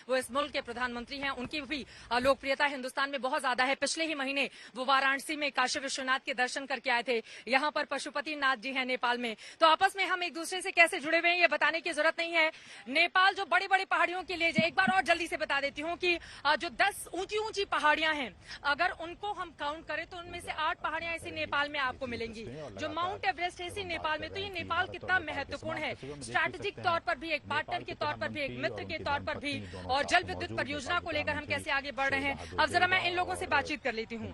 वो इस मुल्क के प्रधानमंत्री हैं, उनकी भी लोकप्रियता हिंदुस्तान में बहुत ज्यादा है। पिछले ही महीने वो वाराणसी में काशी विश्वनाथ के दर्शन करके आए थे। यहाँ पर पशुपति नाथ जी हैं नेपाल में। तो आपस में हम एक दूसरे से कैसे जुड़े हुए हैं ये बताने की जरूरत नहीं है। नेपाल जो बड़ी बड़ी पहाड़ियों के लिए, एक बार और जल्दी से बता देती हूँ कि जो 10 ऊंची ऊंची पहाड़ियां हैं, अगर उनको हम काउंट करें तो उनमें से 8 पहाड़ियां इसी नेपाल में आपको मिलेंगी। जो माउंट एवरेस्ट है इसी नेपाल में। तो ये नेपाल कितना महत्वपूर्ण है स्ट्रैटेजिक तौर पर भी, एक पार्टनर के तौर पर भी, एक मित्र के तौर पर भी, और जल विद्युत परियोजना को लेकर हम कैसे आगे बढ़ रहे हैं। अब जरा मैं इन लोगों से बातचीत कर लेती हूँ।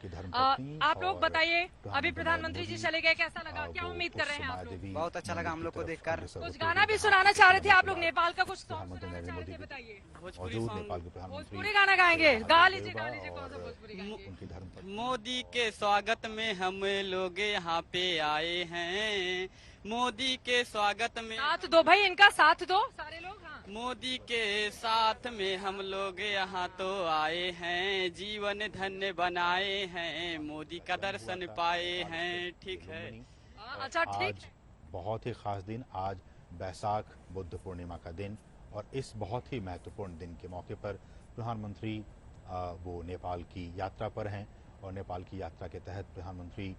आप लोग बताइए, अभी प्रधानमंत्री जी चले गए, कैसा लगा, क्या उम्मीद कर रहे हैं आप लोग? बहुत अच्छा लगा हम लोग को देखकर। कुछ गाना भी सुनाना चाह रहे थे आप लोग, नेपाल का कुछ सॉन्ग सुनाना चाह रहे थे, बताइए। भोजपुरी गाना गाएंगे, गा लीजिए कौन सा भोजपुरी गाएंगे? मोदी के स्वागत में हम लोग यहाँ पे आए हैं, मोदी के स्वागत में। साथ दो भाई, इनका साथ दो सारे लोग। हाँ। मोदी के साथ में हम लोग यहाँ तो आए हैं, जीवन धन्य बनाए हैं, मोदी का दर्शन पाए हैं। ठीक है, अच्छा ठीक। बहुत ही खास दिन आज बैसाख बुद्ध पूर्णिमा का दिन, और इस बहुत ही महत्वपूर्ण दिन के मौके पर प्रधानमंत्री वो नेपाल की यात्रा पर हैं, और नेपाल की यात्रा के तहत प्रधानमंत्री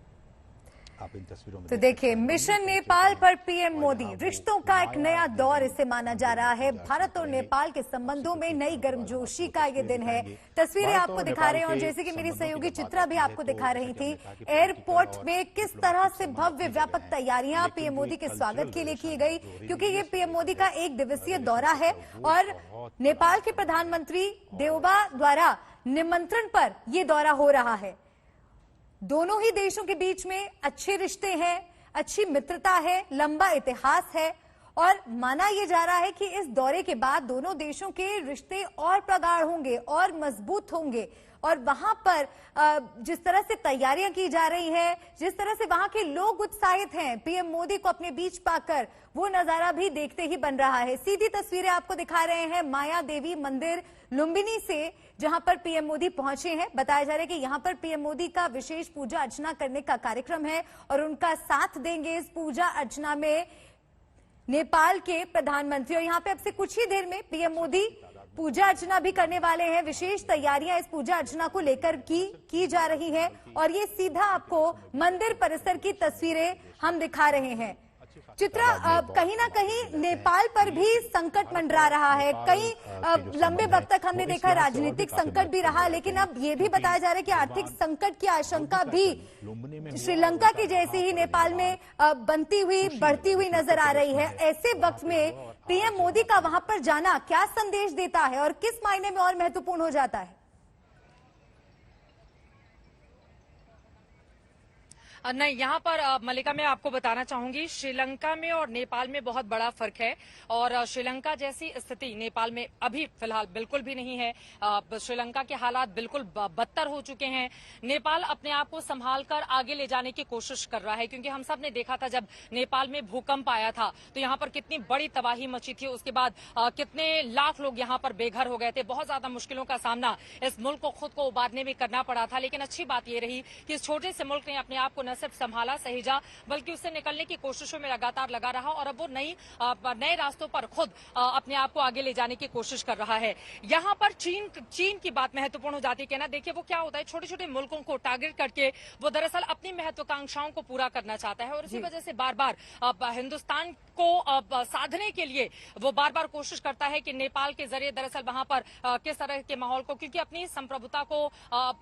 आप इन तस्वीरों में तो देखिए, मिशन नेपाल पर पीएम मोदी, रिश्तों का एक नया दौर इसे माना जा रहा है। भारत और नेपाल के संबंधों में नई गर्मजोशी का ये दिन है। तस्वीरें आपको दिखा रहे हैं, और जैसे कि मेरी सहयोगी चित्रा भी आपको दिखा रही थी, एयरपोर्ट में किस तरह से भव्य व्यापक तैयारियां पीएम मोदी के स्वागत के लिए की गई, क्योंकि ये पीएम मोदी का 1 दिवसीय दौरा है, और नेपाल के प्रधानमंत्री देउबा द्वारा निमंत्रण पर यह दौरा हो रहा है। दोनों ही देशों के बीच में अच्छे रिश्ते हैं, अच्छी मित्रता है, लंबा इतिहास है, और माना यह जा रहा है कि इस दौरे के बाद दोनों देशों के रिश्ते और प्रगाढ़ होंगे और मजबूत होंगे। और वहां पर जिस तरह से तैयारियां की जा रही हैं, जिस तरह से वहां के लोग उत्साहित हैं पीएम मोदी को अपने बीच पाकर, वो नजारा भी देखते ही बन रहा है। सीधी तस्वीरें आपको दिखा रहे हैं माया देवी मंदिर लुम्बिनी से, जहां पर पीएम मोदी पहुंचे हैं। बताया जा रहा है कि यहां पर पीएम मोदी का विशेष पूजा अर्चना करने का कार्यक्रम है, और उनका साथ देंगे इस पूजा अर्चना में नेपाल के प्रधानमंत्री। और यहाँ पे अब से कुछ ही देर में पीएम मोदी पूजा अर्चना भी करने वाले हैं। विशेष तैयारियां इस पूजा अर्चना को लेकर की जा रही हैं, और ये सीधा आपको मंदिर परिसर की तस्वीरें हम दिखा रहे हैं। चित्रा, कहीं ना कहीं नेपाल पर भी संकट मंडरा रहा है। कई लंबे वक्त तक हमने देखा राजनीतिक संकट भी रहा, लेकिन अब ये भी बताया जा रहा है कि आर्थिक संकट की आशंका भी श्रीलंका की जैसे ही नेपाल में बनती हुई, बढ़ती हुई नजर आ रही है। ऐसे वक्त में पीएम मोदी का वहां पर जाना क्या संदेश देता है, और किस मायने में और महत्वपूर्ण हो जाता है? नहीं, यहाँ पर मल्लिका मैं आपको बताना चाहूंगी, श्रीलंका में और नेपाल में बहुत बड़ा फर्क है, और श्रीलंका जैसी स्थिति नेपाल में अभी फिलहाल बिल्कुल भी नहीं है। श्रीलंका के हालात बिल्कुल बदतर हो चुके हैं। नेपाल अपने आप को संभालकर आगे ले जाने की कोशिश कर रहा है, क्योंकि हम सब ने देखा था जब नेपाल में भूकंप आया था तो यहाँ पर कितनी बड़ी तबाही मची थी। उसके बाद कितने लाख लोग यहाँ पर बेघर हो गए थे। बहुत ज्यादा मुश्किलों का सामना इस मुल्क को खुद को उबारने में करना पड़ा था। लेकिन अच्छी बात यह रही कि इस छोटे से मुल्क ने अपने आप को सिर्फ संभाला, सहेजा, बल्कि उससे निकलने की कोशिशों में लगातार लगा रहा, और अब वो नए रास्तों पर खुद अपने आप को आगे ले जाने की कोशिश कर रहा है। यहाँ पर चीन की बात महत्वपूर्ण हो जाती है। कहना देखिए वो क्या होता है, छोटे छोटे मुल्कों को टारगेट करके वो दरअसल अपनी महत्वाकांक्षाओं को पूरा करना चाहता है, और इसी वजह से बार बार हिंदुस्तान को साधने के लिए वो बार बार कोशिश करता है कि नेपाल के जरिए दरअसल वहां पर किस तरह के माहौल को, क्योंकि अपनी संप्रभुता को,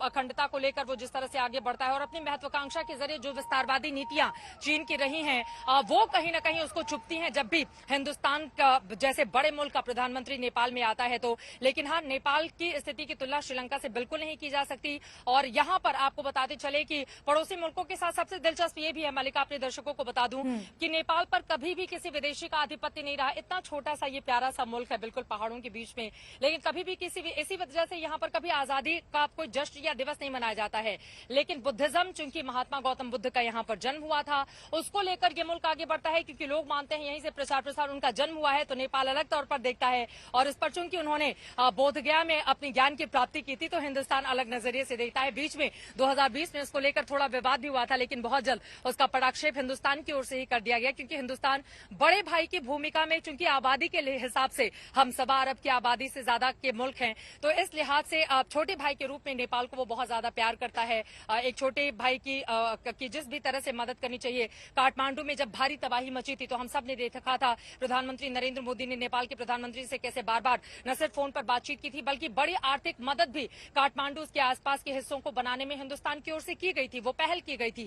अखंडता को लेकर वो जिस तरह से आगे बढ़ता है, और अपनी महत्वाकांक्षा के जरिए जो विस्तारवादी नीतियां चीन की रही हैं वो कहीं ना कहीं उसको चुभती हैं जब भी हिंदुस्तान का जैसे बड़े मुल्क का प्रधानमंत्री नेपाल में आता है तो। लेकिन हाँ, नेपाल की स्थिति की तुलना श्रीलंका से बिल्कुल नहीं की जा सकती। और यहाँ पर आपको बताते चले कि पड़ोसी मुल्कों के साथ सबसे दिलचस्प ये भी है, मल्लिका अपने दर्शकों को बता दूं कि नेपाल पर कभी भी किसी विदेशी का आधिपत्य नहीं रहा। इतना छोटा सा ये प्यारा सा मुल्क है, बिल्कुल पहाड़ों के बीच में, लेकिन कभी भी इसी वजह से यहाँ पर कभी आजादी का कोई जश्न या दिवस नहीं मनाया जाता है। लेकिन बुद्धिज्म, चूंकि महात्मा गौतम गौतम बुद्ध का यहाँ पर जन्म हुआ था, उसको लेकर ये मुल्क आगे बढ़ता है, क्योंकि लोग मानते हैं यहीं से प्रचार प्रसार उनका जन्म हुआ है, तो नेपाल अलग तौर पर देखता है। और इस पर चूंकि उन्होंने बोधगया में अपनी ज्ञान की प्राप्ति की थी, तो हिंदुस्तान अलग नजरिए से देखता है। बीच में 2020 में इसको लेकर थोड़ा विवाद भी हुआ था, लेकिन बहुत जल्द उसका पटाक्षेप हिंदुस्तान की ओर से ही कर दिया गया, क्योंकि हिंदुस्तान बड़े भाई की भूमिका में, चूंकि आबादी के हिसाब से हम 1.25 अरब की आबादी से ज्यादा के मुल्क हैं, तो इस लिहाज से छोटे भाई के रूप में नेपाल को वो बहुत ज्यादा प्यार करता है। एक छोटे भाई की जिस भी तरह से मदद करनी चाहिए। काठमांडू में जब भारी तबाही मची थी, तो हम सब ने देखा था प्रधानमंत्री नरेंद्र मोदी ने नेपाल के प्रधानमंत्री से कैसे बार बार न सिर्फ फोन पर बातचीत की थी, बल्कि बड़ी आर्थिक मदद भी काठमांडू के आसपास के हिस्सों को बनाने में हिंदुस्तान की ओर से की गई थी, वो पहल की गई थी।